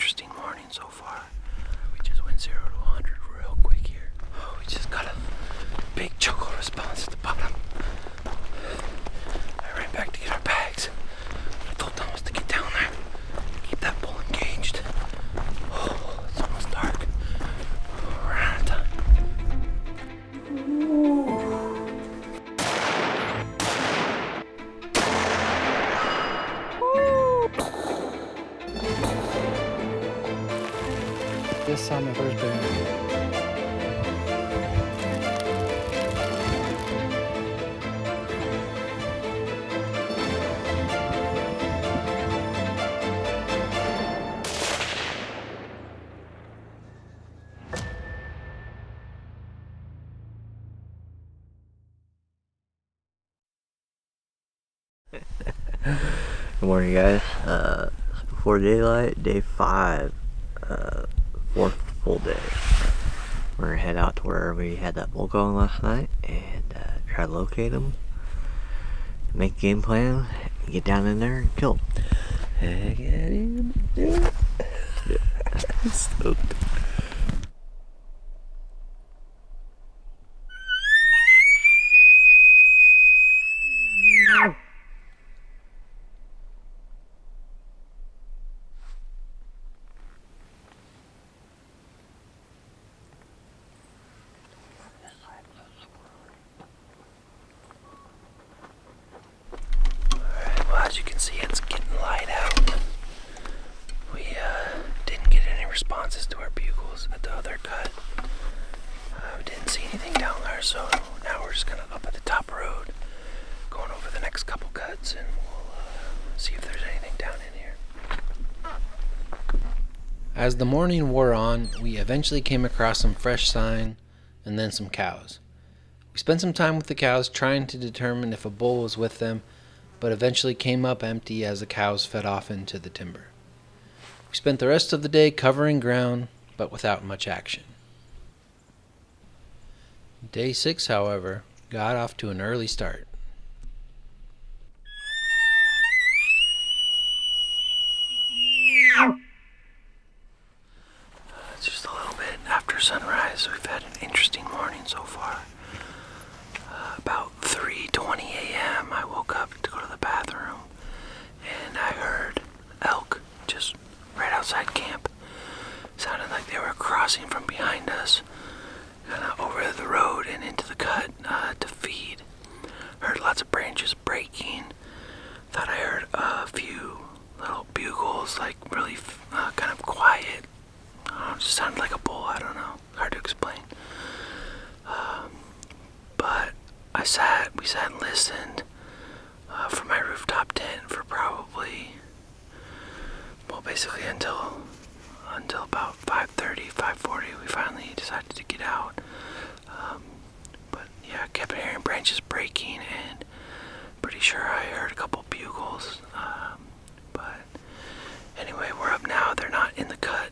interesting morning so far. We just went 0 to 100 real quick here. Oh, we just got a big choco response at the bottom. I ran back to get our bags. I told Thomas to get down there, keep that bull engaged. Oh, it's almost dark. We're out of time. Just saw my first bear. Good morning, guys. Before daylight, day 5, fourth full day. We're gonna head out to where we had that bull going last night and try to locate him, make a game plan, get down in there and kill him. Heck yeah, dude. Do it. I'm stoked. As you can see, it's getting light out. We didn't get any responses to our bugles at the other cut. We didn't see anything down there, so now we're just gonna up at the top road, going over the next couple cuts, and we'll see if there's anything down in here. As the morning wore on, we eventually came across some fresh sign and then some cows. We spent some time with the cows trying to determine if a bull was with them, but eventually came up empty as the cows fed off into the timber. We spent the rest of the day covering ground, but without much action. Day 6, however, got off to an early start. It's just a little bit after sunrise. We've had an interesting morning so far. About 3:20 a.m. I woke up to go to the bathroom, and I heard elk just right outside camp. Sounded like they were crossing from behind us, kind of over the road and into the cut to feed. Heard lots of branches breaking. Thought I heard a few little bugles, like really kind of quiet. I don't know, just sounded like a bull. I don't know. Hard to explain. But we sat and listened from my rooftop tent for probably, well, basically until about 5:30, 5:40. We finally decided to get out. But yeah, I kept hearing branches breaking, and pretty sure I heard a couple bugles. But anyway, we're up now. They're not in the cut,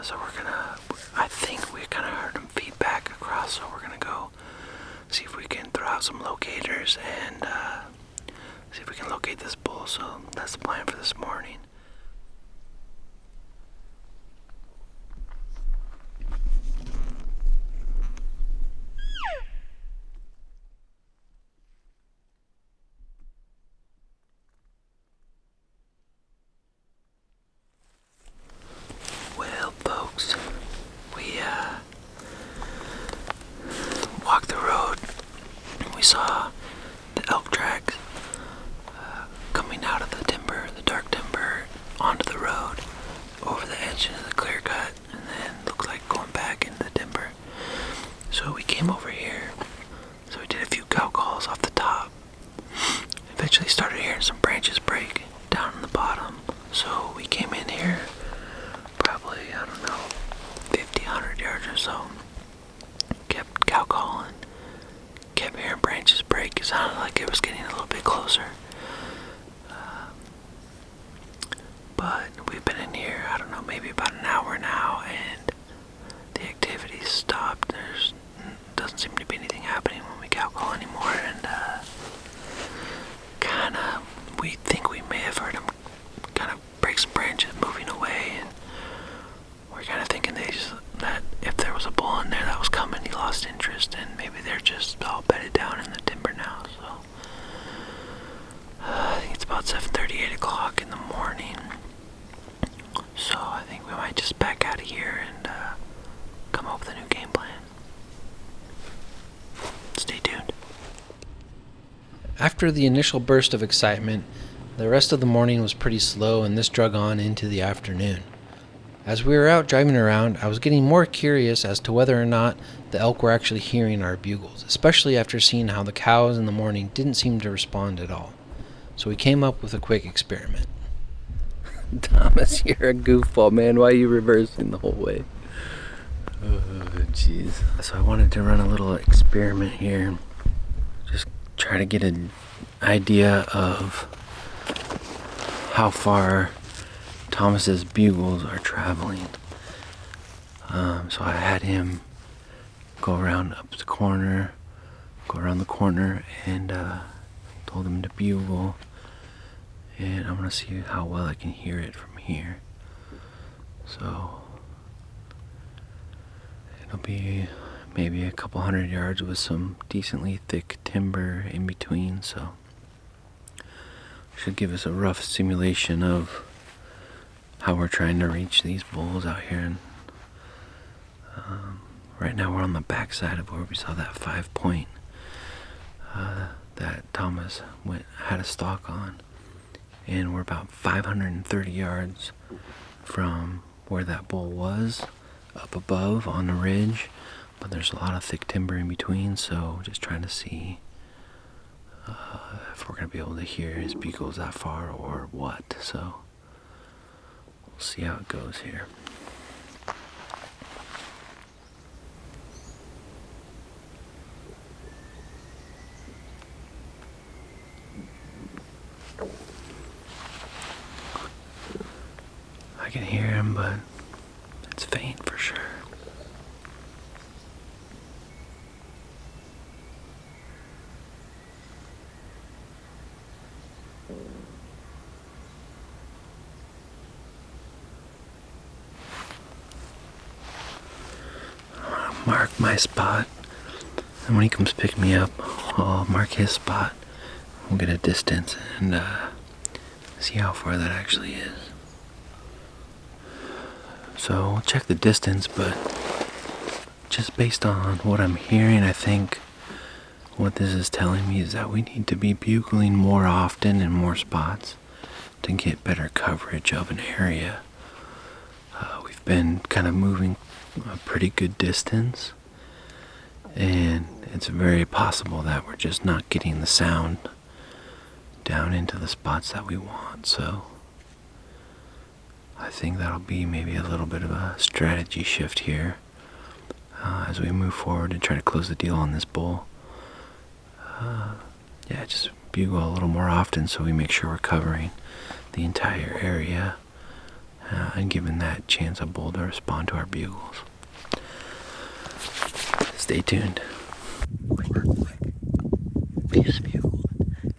so I think we kind of heard them feed back across, so we're gonna go see if we can throw out some locators and see if we can locate this bull. So that's the plan for this morning. Well, folks, we walked the road. We saw the elk tracks coming out of the timber, the dark timber, onto the road, over the edge into the clear cut, and then looked like going back into the timber. So we came over here. So we did a few cow calls off the top. Eventually started hearing some branches break down in the bottom. So we came in here, probably, I don't know, 50, 100 yards or so. Kept cow calling. Kept hearing branches break. It sounded like it was getting a little bit closer. But we've been in here, I don't know, maybe about an hour now, and the activity's stopped. There's doesn't seem to be anything happening when we cow call anymore, and we think we may have heard him kind of break some branches moving away, and lost interest, and maybe they're just all bedded down in the timber now. So I think it's about 7:30, 8 o'clock in the morning. So I think we might just back out of here and come up with a new game plan. Stay tuned. After the initial burst of excitement, the rest of the morning was pretty slow, and this drug on into the afternoon. As we were out driving around, I was getting more curious as to whether or not the elk were actually hearing our bugles, especially after seeing how the cows in the morning didn't seem to respond at all. So we came up with a quick experiment. Thomas, you're a goofball, man. Why are you reversing the whole way? Oh, jeez. So I wanted to run a little experiment here. Just try to get an idea of how far Thomas's bugles are traveling. So I had him go around up the corner, go around the corner, and told him to bugle. And I'm gonna see how well I can hear it from here. So it'll be maybe a couple 100 yards with some decently thick timber in between. So should give us a rough simulation of how we're trying to reach these bulls out here. And right now we're on the back side of where we saw that 5-point that Thomas had a stalk on. And we're about 530 yards from where that bull was, up above on the ridge, but there's a lot of thick timber in between, so just trying to see if we're going to be able to hear his bugles that far or what. So we'll see how it goes here. I can hear him, but it's faint for sure. I'll mark my spot, and when he comes pick me up, I'll mark his spot. We'll get a distance and see how far that actually is. So we'll check the distance, but just based on what I'm hearing, I think what this is telling me is that we need to be bugling more often in more spots to get better coverage of an area. We've been kind of moving a pretty good distance, and it's very possible that we're just not getting the sound down into the spots that we want. So I think that'll be maybe a little bit of a strategy shift here as we move forward and try to close the deal on this bull. Just bugle a little more often so we make sure we're covering the entire area and giving that chance a bull to respond to our bugles. Stay tuned. We just bugled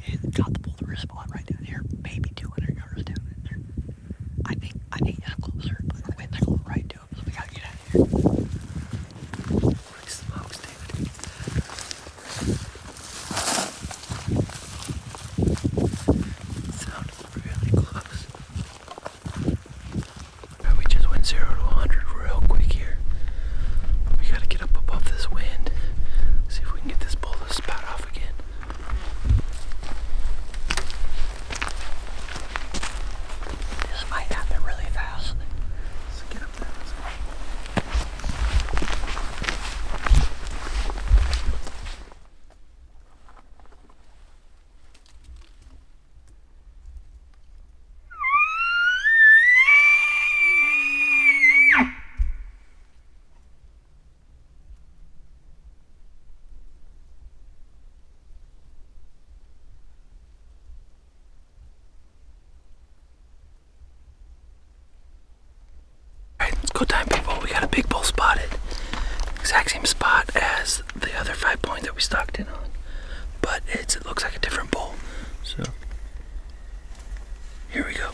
and got the bull to respond right down here, maybe 200 yards down in there. I think it's closer, but the wind's going right to him, so we gotta get out of here. Holy smokes, David. It sounded really close. Alright, we just went 0 to 100 real quick here. We gotta get up above this wind. See if we can get this bull to spout off again. This might happen really fast. Let's get up there. Alright, let's go time people. We got a big bull spotted. Exact same spot as the other 5-point that we stalked in on. But it looks like a different bull. So here we go.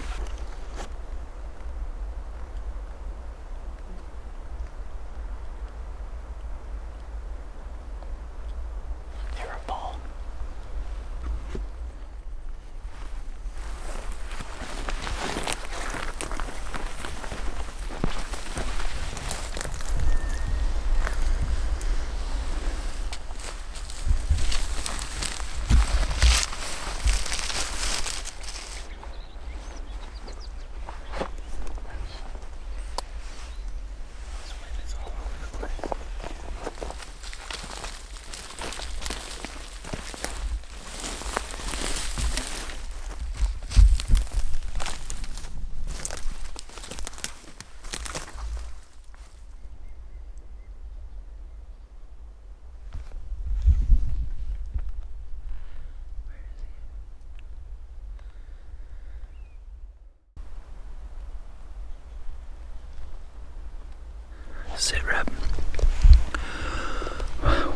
sit rep.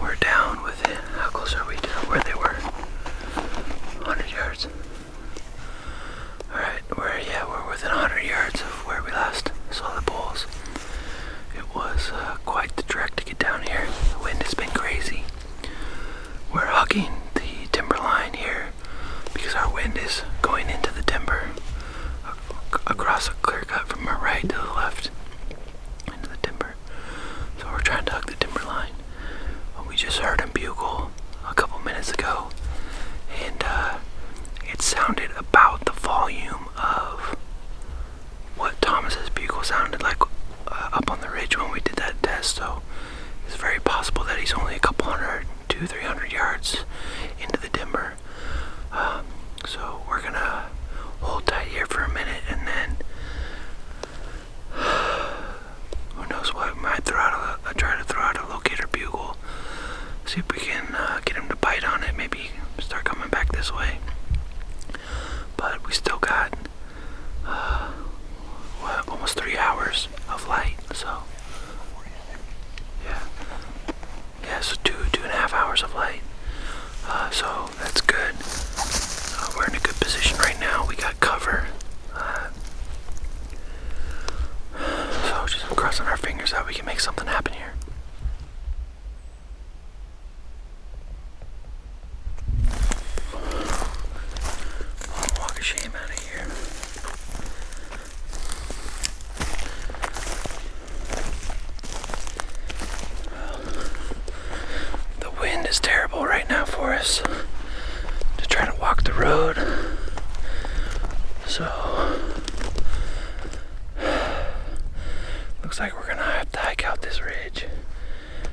We're down within, how close are we to where they were? 100 yards. Alright, we're within 100 yards of where we last saw the bulls. It was quite the trek to get down here. The wind has been crazy. We're hugging the timber line here because our wind is going into the timber across a clear cut from our right to the left into the timber. So we're trying to hug the timber line. We just heard him bugle a couple minutes ago, and it sounded about the volume of what Thomas's bugle sounded like up on the ridge when we did that test. So it's very possible that he's only a couple hundred, 200-300 yards into the timber. So we're gonna hold tight here for a minute, and then who knows what, might try to throw out a locator bugle, see if we can get him to bite on it, maybe start coming back this way. But we still got almost 3 hours of light, so yeah, so 2.5 hours of light. So that's good. We're in a good position right now. We got cover. So just crossing our fingers that we can make something happen here. Walk of shame out of here. The wind is terrible right now for us to try to walk the road. So looks like we're gonna have to hike out this ridge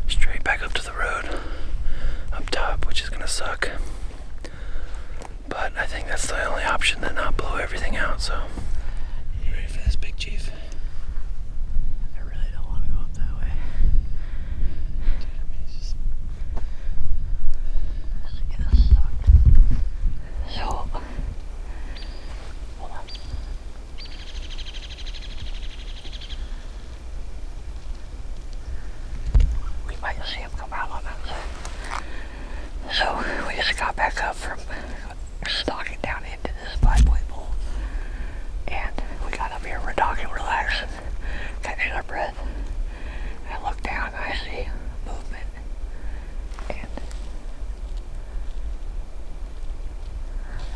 straight back up to the road up top, which is gonna suck. But I think that's the only option to not blow everything out. So you ready for this, Big Chief? I really don't want to go up that way. Dude, I mean, it's just... This is gonna suck. So, hold on. We might see him come out on that side. So, we just got back up from stalking down into this 5-point bowl. And we got up here, we're talking, relaxing, catching our breath. And I look down and I see movement. And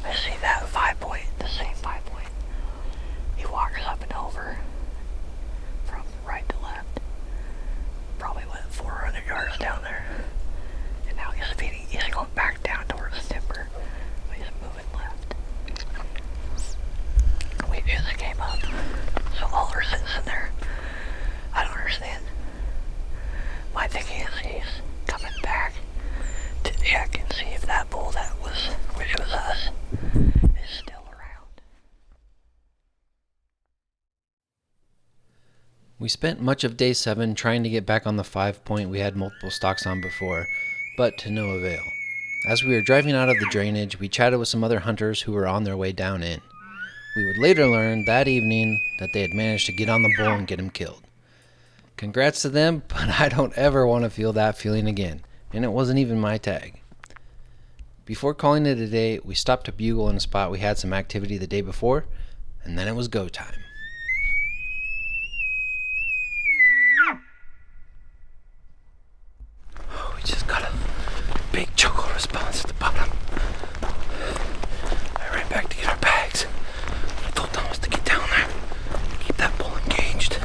I see that 5-point, the same 5-point. He walks up and over from right to left. Probably went 400 yards down there. And now he's feeding, he's going back down towards the timber. But he's moving left. We just came up. So all our sitting in there. I don't understand. My thinking is he's coming back to check and see if that bull that was, which was us, is still around. We spent much of day 7 trying to get back on the 5-point we had multiple stalks on before, but to no avail. As we were driving out of the drainage, we chatted with some other hunters who were on their way down in. We would later learn that evening that they had managed to get on the bull and get him killed. Congrats to them, but I don't ever want to feel that feeling again, and it wasn't even my tag. Before calling it a day, we stopped to bugle in a spot we had some activity the day before, and then it was go time. Oh, we just got a big chokehold response at the bottom. I ran back to get our bags. I told Thomas to get down there, keep that bull engaged.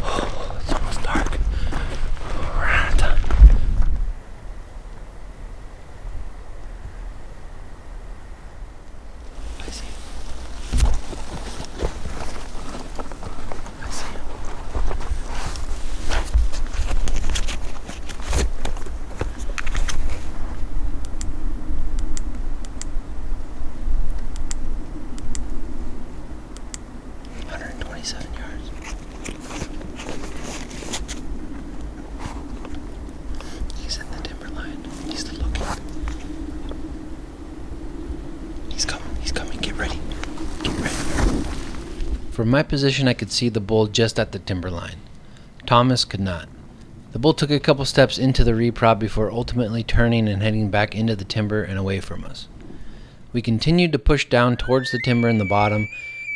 Oh, it's almost dark. We're out of time. I see him. I see him. He's in the timber line. He's looking. He's coming. He's coming. Get ready. Get ready. From my position, I could see the bull just at the timber line. Thomas could not. The bull took a couple steps into the reprod before ultimately turning and heading back into the timber and away from us. We continued to push down towards the timber in the bottom,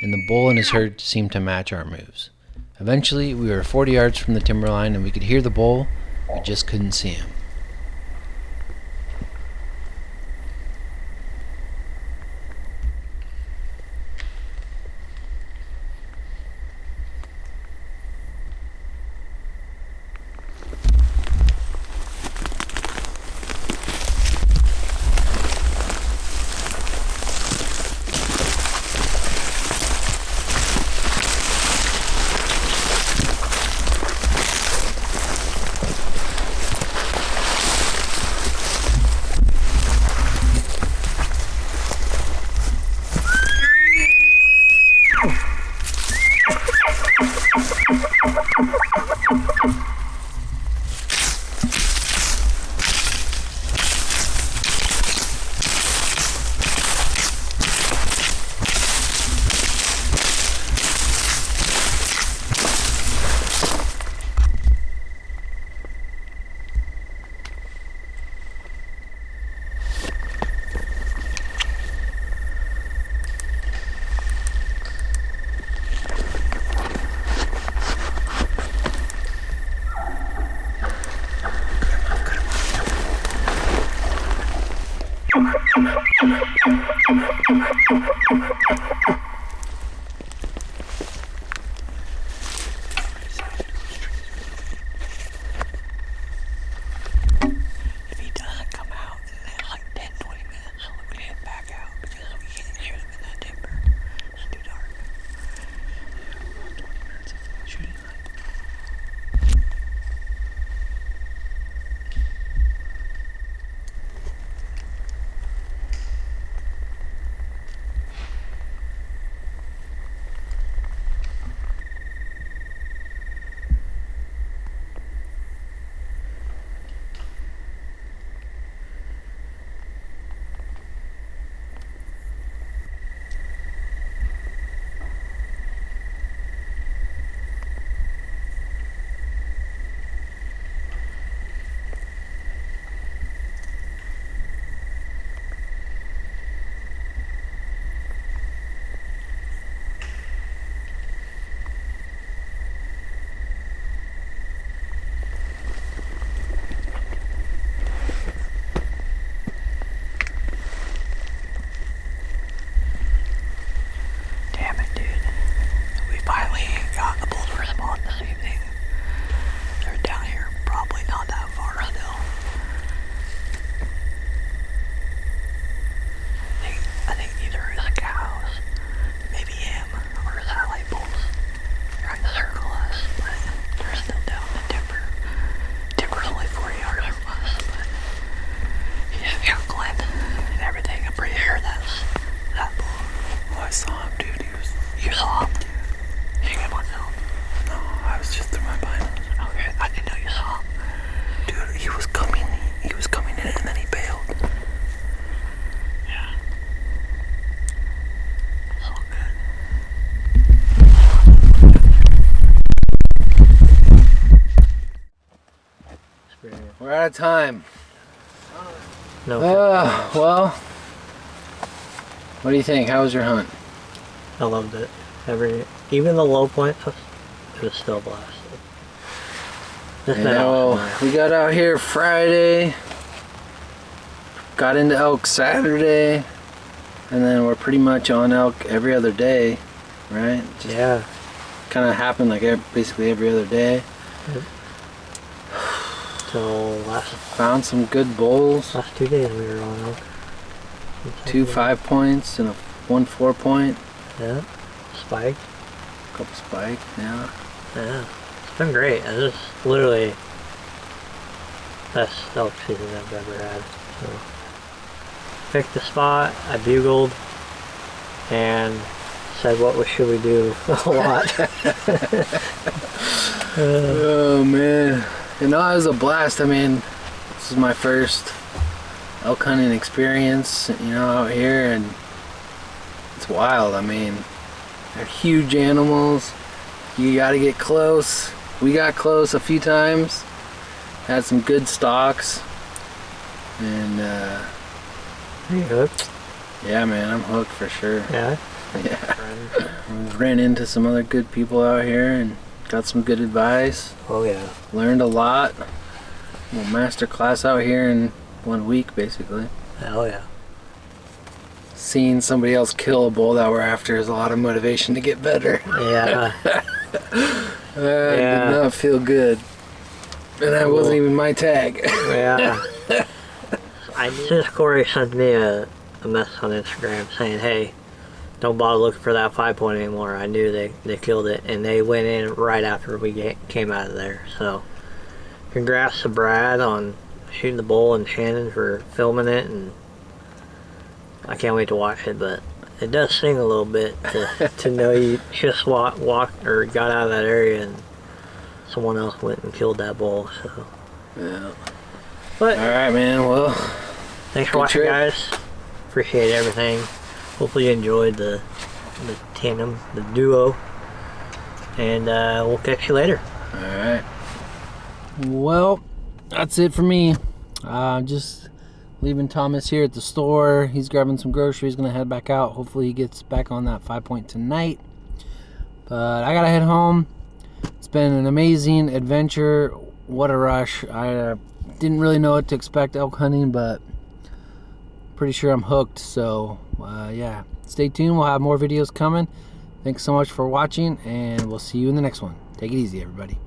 and the bull and his herd seemed to match our moves. Eventually, we were 40 yards from the timberline, and we could hear the bull. We just couldn't see him. We're out of time. No. Well, what do you think? How was your hunt? I loved it. Even the low points, it was still a blast. We got out here Friday, got into elk Saturday, and then we're pretty much on elk every other day, right? Yeah. Kind of happened like basically every other day. Yep. So found some good bulls. Last 2 days we were on elk. 2 5 points and one 4 point. Yeah. Spike. Couple spike. Yeah. Yeah. It's been great. It's just literally best elk season I've ever had. So picked the spot. I bugled and said what should we do a lot. Oh man. You know, it was a blast. I mean, this is my first elk hunting experience, you know, out here, and it's wild. I mean, they're huge animals. You gotta get close. We got close a few times, had some good stalks, and Are you hooked? yeah, man, I'm hooked for sure. Yeah. Yeah. Ran into some other good people out here and got some good advice. Oh yeah. Learned a lot. Well, master class out here in 1 week, basically. Hell yeah. Seeing somebody else kill a bull that we're after is a lot of motivation to get better. Yeah. Did not feel good. And that wasn't even my tag. Yeah. Since Corey sent me a message on Instagram saying, hey, don't bother looking for that 5-point anymore. I knew they killed it, and they went in right after we came out of there. So congrats to Brad on shooting the bull and Shannon for filming it, and I can't wait to watch it. But it does sting a little bit to know you just walked or got out of that area and someone else went and killed that bull. So Yeah. but All right, man. Well, thanks for good watching, trip. guys. Appreciate everything. Hopefully you enjoyed the tandem, the duo, and we'll catch you later. all right. Well, that's it for me. Just leaving Thomas here at the store. He's grabbing some groceries, gonna head back out. Hopefully he gets back on that 5-point tonight. But I gotta head home. It's been an amazing adventure. What a rush. I didn't really know what to expect elk hunting, but pretty sure I'm hooked. So yeah, stay tuned. We'll have more videos coming. Thanks so much for watching, and we'll see you in the next one. Take it easy, everybody.